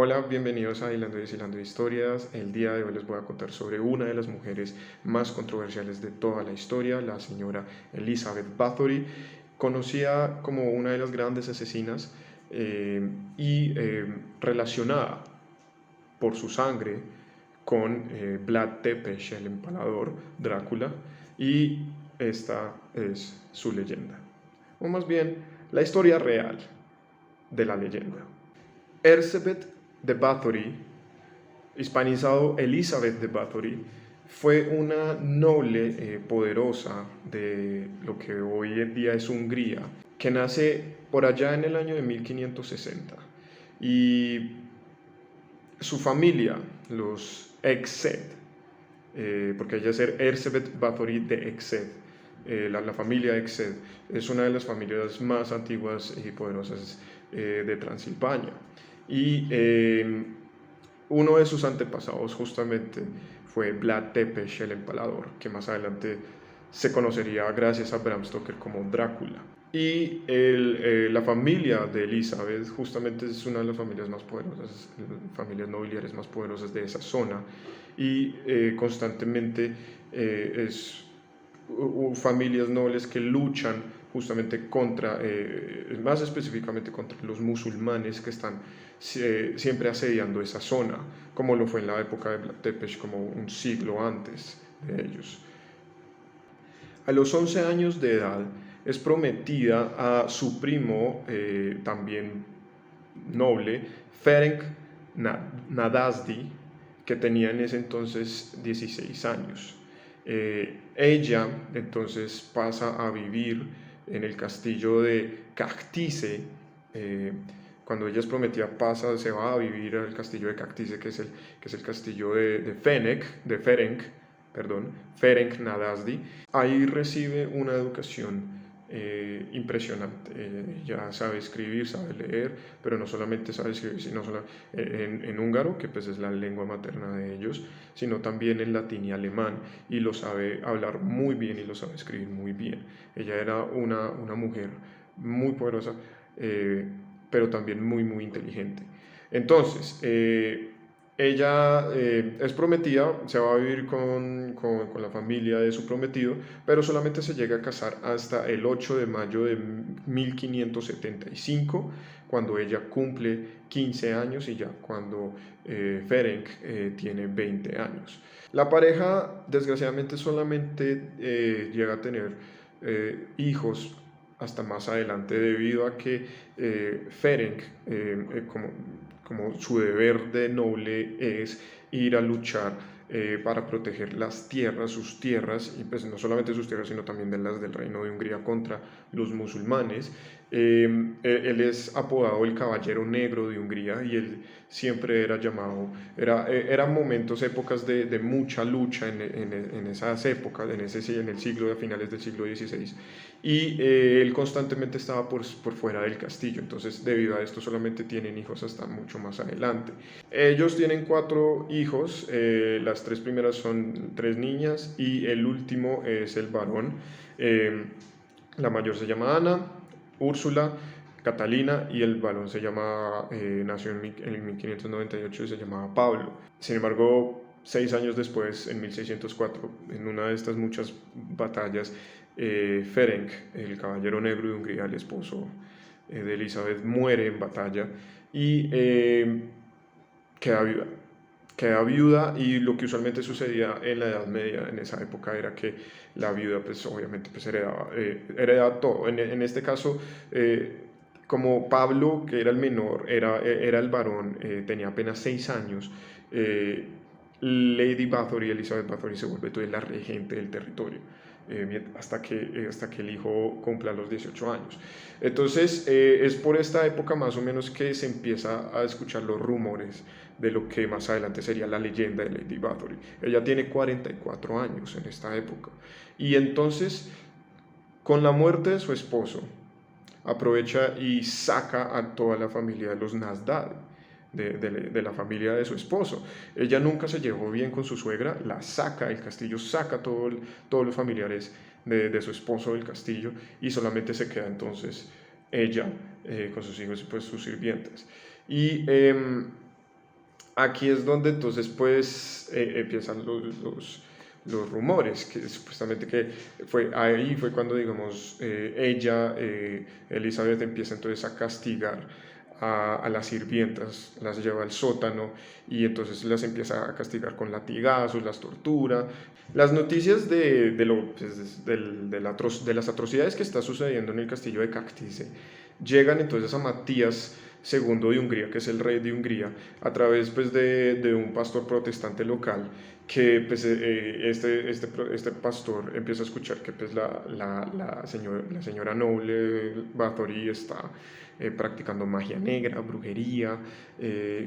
Hola, bienvenidos a Hilando y Historias. El día de hoy les voy a contar sobre una de las mujeres más controversiales de toda la historia, la señora Elizabeth Bathory, conocida como una de las grandes asesinas y relacionada por su sangre con Vlad Tepes, el empalador Drácula, y esta es su leyenda, o más bien la historia real de la leyenda. Elizabeth de Bathory, hispanizado Elizabeth de Bathory, fue una noble poderosa de lo que hoy en día es Hungría, que nace por allá en el año de 1560. Y su familia, los Exed, porque ella es Elizabeth Bathory de Exed, la familia Exed, es una de las familias más antiguas y poderosas de Transilvania. Y uno de sus antepasados justamente fue Vlad Tepes, el empalador, que más adelante se conocería gracias a Bram Stoker como Drácula. Y la familia de Elizabeth justamente es una de las familias más poderosas, familias nobiliares más poderosas de esa zona, y constantemente es familias nobles que luchan justamente contra, más específicamente contra los musulmanes que están siempre asediando esa zona, como lo fue en la época de Vlad Tepes, como un siglo antes de ellos. A los 11 años de edad es prometida a su primo, también noble, Ferenc Nadasdi, que tenía en ese entonces 16 años. Ella entonces pasa a vivir en el castillo de Cactice. Cuando ella es prometida se va a vivir al castillo de Cactice, que es el castillo de Ferenc, perdón, Ferenc Nadasdi. Ahí recibe una educación impresionante. Ya sabe escribir, sabe leer, pero no solamente sabe escribir, sino en húngaro, que pues es la lengua materna de ellos, sino también en latín y alemán, y lo sabe hablar muy bien y lo sabe escribir muy bien. Ella era una mujer muy poderosa, pero también muy, muy inteligente. Entonces, ella es prometida, se va a vivir con la familia de su prometido, pero solamente se llega a casar hasta el 8 de mayo de 1575, cuando ella cumple 15 años y ya cuando Ferenc tiene 20 años. La pareja, desgraciadamente, solamente llega a tener hijos hasta más adelante, debido a que Ferenc, como su deber de noble es ir a luchar para proteger sus tierras, y pues no solamente sus tierras, sino también de las del reino de Hungría contra los musulmanes. Él es apodado el Caballero Negro de Hungría, y él siempre era llamado, eran momentos, épocas de mucha lucha en esas épocas, en el siglo, a finales del siglo XVI, y él constantemente estaba por fuera del castillo. Entonces, debido a esto, solamente tienen hijos hasta mucho más adelante. Ellos tienen 4 hijos, las 3 primeras son 3 niñas y el último es el varón. La mayor se llama Ana, Úrsula, Catalina, y el varón nació en 1598 y se llamaba Pablo. Sin embargo, 6 años después, en 1604, en una de estas muchas batallas, Ferenc, el Caballero Negro de Hungría, el esposo de Elizabeth, muere en batalla y queda viuda. Queda viuda, y lo que usualmente sucedía en la Edad Media en esa época era que la viuda pues obviamente pues heredaba todo. En este caso, como Pablo, que era el menor, era el varón, tenía apenas 6 años, Lady Bathory, Elizabeth Bathory, se vuelve toda la regente del territorio. Hasta que el hijo cumpla los 18 años. Entonces, es por esta época más o menos que se empieza a escuchar los rumores de lo que más adelante sería la leyenda de Lady Bathory. Ella tiene 44 años en esta época. Y entonces, con la muerte de su esposo, aprovecha y saca a toda la familia de los Nasdaq, de la familia de su esposo. Ella nunca se llevó bien con su suegra, la saca del castillo, saca todos los familiares de su esposo del castillo, y solamente se queda entonces ella con sus hijos y pues sus sirvientes. Y aquí es donde entonces pues empiezan los rumores, que supuestamente que ahí fue cuando, digamos, Elizabeth, empieza entonces a castigar a las sirvientas, las lleva al sótano y entonces las empieza a castigar con latigazos, las tortura. Las noticias pues, de las atrocidades que está sucediendo en el castillo de Cactice llegan entonces a Matías II de Hungría, que es el rey de Hungría, a través pues, de un pastor protestante local, que pues, este pastor empieza a escuchar que pues, la señora noble Bathory está practicando magia negra, brujería,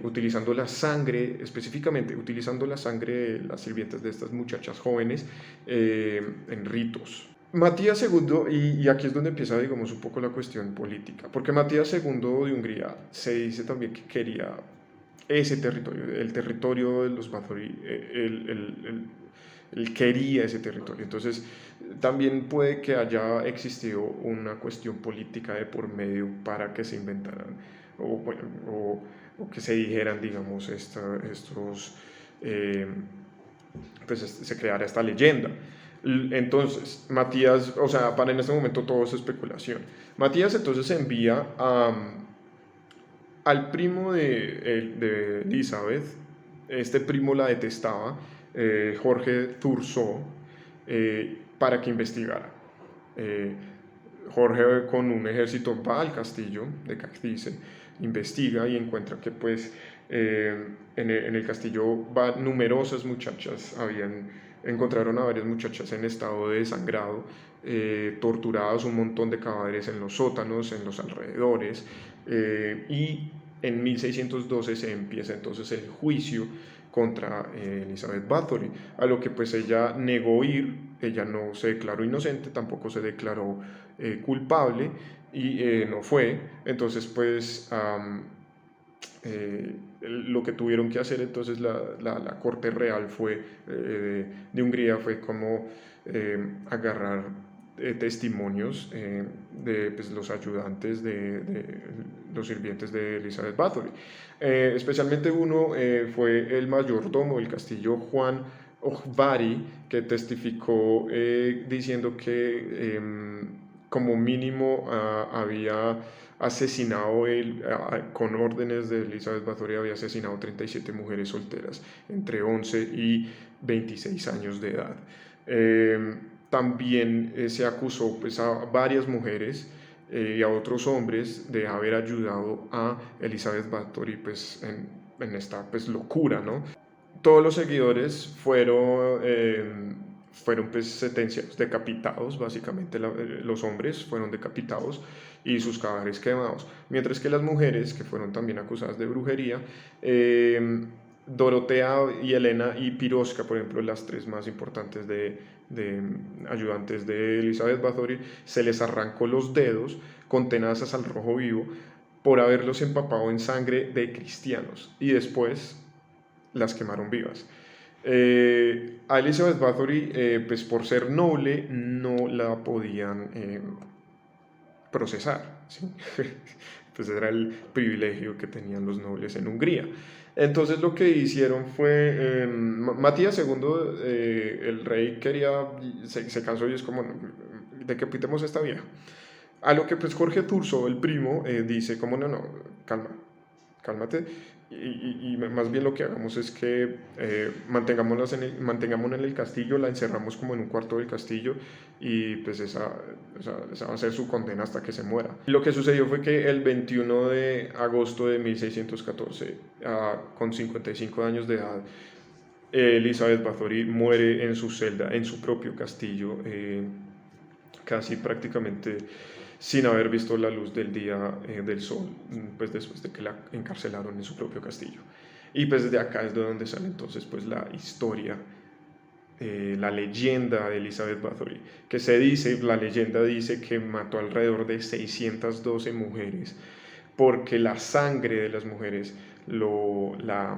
utilizando la sangre, específicamente utilizando la sangre de las sirvientes de estas muchachas jóvenes en ritos. Matías II, y aquí es donde empieza, digamos, un poco la cuestión política, porque Matías II de Hungría se dice también que quería ese territorio, el territorio de los Bathory, él quería ese territorio. Entonces, también puede que haya existido una cuestión política de por medio para que se inventaran o, bueno, o que se dijeran, digamos, pues se creara esta leyenda. Entonces, Matías, o sea, para en este momento todo es especulación. Matías entonces envía al primo de Elizabeth, este primo la detestaba, Jorge Thurzó, para que investigara. Jorge con un ejército va al castillo de Cactice, investiga y encuentra que pues en el castillo numerosas muchachas encontraron a varias muchachas en estado de desangrado, torturadas, un montón de cadáveres en los sótanos, en los alrededores, y en 1612 se empieza entonces el juicio contra Elizabeth Bathory, a lo que pues ella negó ir, ella no se declaró inocente, tampoco se declaró culpable y no fue, entonces pues lo que tuvieron que hacer entonces la Corte Real de Hungría fue como agarrar testimonios de pues, los ayudantes de los sirvientes de Elizabeth Bathory. Especialmente uno fue el mayordomo del castillo, Juan Ojvari, que testificó diciendo que como mínimo había asesinado con órdenes de Elizabeth Bathory, había asesinado 37 mujeres solteras entre 11 y 26 años de edad. También se acusó pues, a varias mujeres y a otros hombres de haber ayudado a Elizabeth Bathory pues, en esta pues, locura, ¿no? Todos los seguidores fueron pues, sentenciados, decapitados, básicamente los hombres fueron decapitados y sus cadáveres quemados, mientras que las mujeres, que fueron también acusadas de brujería, Dorotea y Elena y Piroska, por ejemplo, las tres más importantes de ayudantes de Elizabeth Bathory, se les arrancó los dedos con tenazas al rojo vivo por haberlos empapado en sangre de cristianos y después las quemaron vivas. A Elizabeth Bathory, pues por ser noble, no la podían procesar, ¿sí? Pues era el privilegio que tenían los nobles en Hungría. Entonces lo que hicieron fue, Matías II, el rey se cansó y es como, decapitemos a esta vieja. A lo que pues Jorge Thurzó, el primo, dice como no, cálmate, y más bien lo que hagamos es que mantengámosla en el castillo, la encerramos como en un cuarto del castillo y pues esa va a ser su condena hasta que se muera. Lo que sucedió fue que el 21 de agosto de 1614, con 55 años de edad, Elizabeth Bathory muere en su celda, en su propio castillo, casi prácticamente sin haber visto la luz del día del sol, pues después de que la encarcelaron en su propio castillo. Y pues desde acá es de donde sale entonces pues la historia, la leyenda de Elizabeth Bathory, que la leyenda dice que mató alrededor de 612 mujeres, porque la sangre de las mujeres la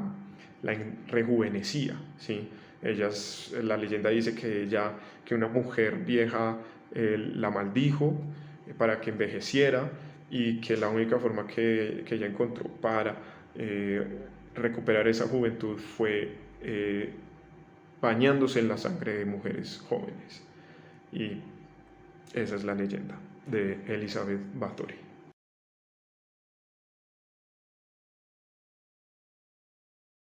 rejuvenecía, ¿sí? La leyenda dice que una mujer vieja la maldijo para que envejeciera y que la única forma que ella encontró para recuperar esa juventud fue bañándose en la sangre de mujeres jóvenes. Y esa es la leyenda de Elizabeth Bathory.